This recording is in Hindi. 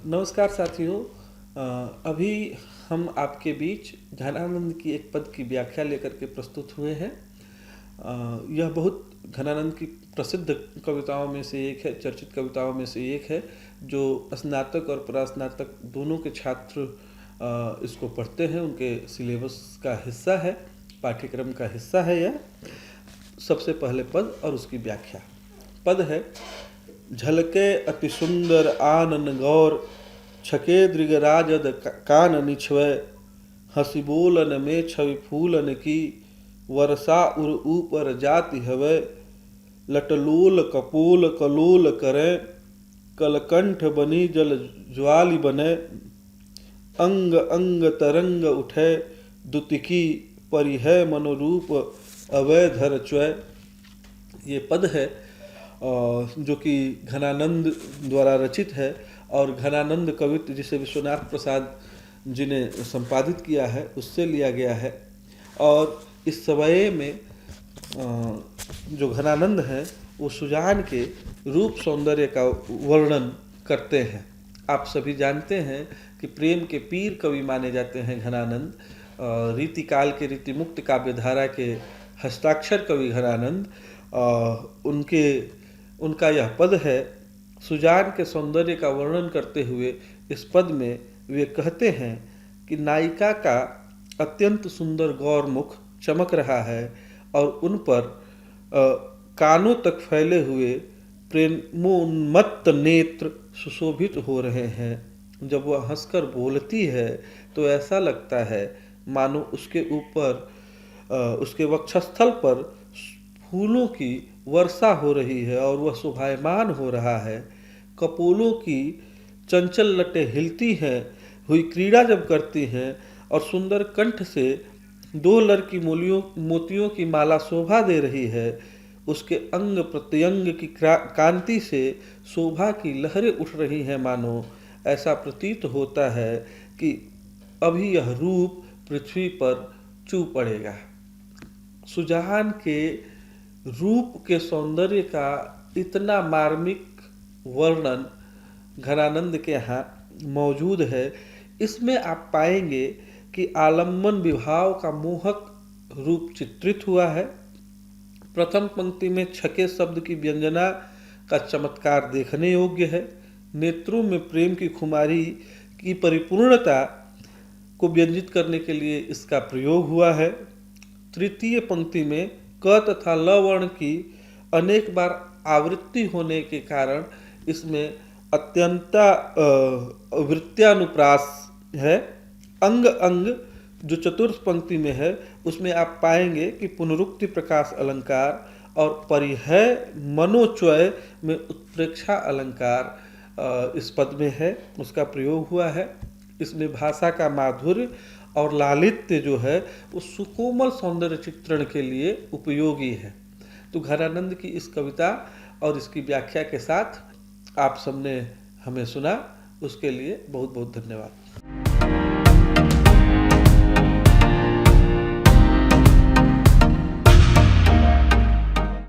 नमस्कार साथियों। अभी हम आपके बीच घनानंद की एक पद की व्याख्या लेकर के प्रस्तुत हुए हैं। यह बहुत घनानंद की प्रसिद्ध कविताओं में से एक है, चर्चित कविताओं में से एक है, जो स्नातक और परास्नातक दोनों के छात्र इसको पढ़ते हैं। उनके सिलेबस का हिस्सा है, पाठ्यक्रम का हिस्सा है यह। सबसे पहले पद और उसकी व्याख्या। पद है: झलके अति सुंदर आनन गौर, छके दृगराजद कान निछवै, हंसी बोलन में छवि फूलन की, वर्षा उर ऊपर जाति हवै, लटलोल कपोल कलोल करें, कलकंठ बनी जल ज्वाली बने, अंग अंग तरंग उठे, दुतिकी परिहै मनोरूप अवैधर च्वै। ये पद है जो कि घनानंद द्वारा रचित है और घनानंद कवित्त जिसे विश्वनाथ प्रसाद जी ने संपादित किया है उससे लिया गया है। और इस समय में जो घनानंद हैं वो सुजान के रूप सौंदर्य का वर्णन करते हैं। आप सभी जानते हैं कि प्रेम के पीर कवि माने जाते हैं घनानंद। रीतिकाल के रीतिमुक्त काव्यधारा के हस्ताक्षर कवि घनानंद। उनका यह पद है। सुजान के सौंदर्य का वर्णन करते हुए इस पद में वे कहते हैं कि नायिका का अत्यंत सुंदर गौर मुख चमक रहा है और उन पर कानों तक फैले हुए प्रेमोन्मत्त नेत्र सुशोभित हो रहे हैं। जब वह हंसकर बोलती है तो ऐसा लगता है मानो उसके ऊपर उसके वक्षस्थल पर फूलों की वर्षा हो रही है और वह शोभायमान हो रहा है। कपोलों की चंचल लटें हिलती हैं हुई क्रीड़ा जब करती हैं और सुंदर कंठ से दो लड़की मोतियों की माला शोभा दे रही है। उसके अंग प्रत्यंग की कांति से शोभा की लहरें उठ रही हैं, मानो ऐसा प्रतीत होता है कि अभी यह रूप पृथ्वी पर चू पड़ेगा। सुजान के रूप के सौंदर्य का इतना मार्मिक वर्णन घनानंद के यहाँ मौजूद है। इसमें आप पाएंगे कि आलम्बन विभाव का मोहक रूप चित्रित हुआ है। प्रथम पंक्ति में छके शब्द की व्यंजना का चमत्कार देखने योग्य है। नेत्रों में प्रेम की खुमारी की परिपूर्णता को व्यंजित करने के लिए इसका प्रयोग हुआ है। तृतीय पंक्ति में क तथा ल वर्ण की अनेक बार आवृत्ति होने के कारण इसमें अत्यंता वृत्त्यानुप्रास है। अंग अंग जो चतुर्थ पंक्ति में है उसमें आप पाएंगे कि पुनरुक्ति प्रकाश अलंकार और परिहै मनोच्वय में उत्प्रेक्षा अलंकार इस पद में है, उसका प्रयोग हुआ है। इसमें भाषा का माधुर्य और लालित्य जो है वो सुकोमल सौंदर्य चित्रण के लिए उपयोगी है। तो घनानंद की इस कविता और इसकी व्याख्या के साथ आप सबने हमें सुना, उसके लिए बहुत बहुत धन्यवाद।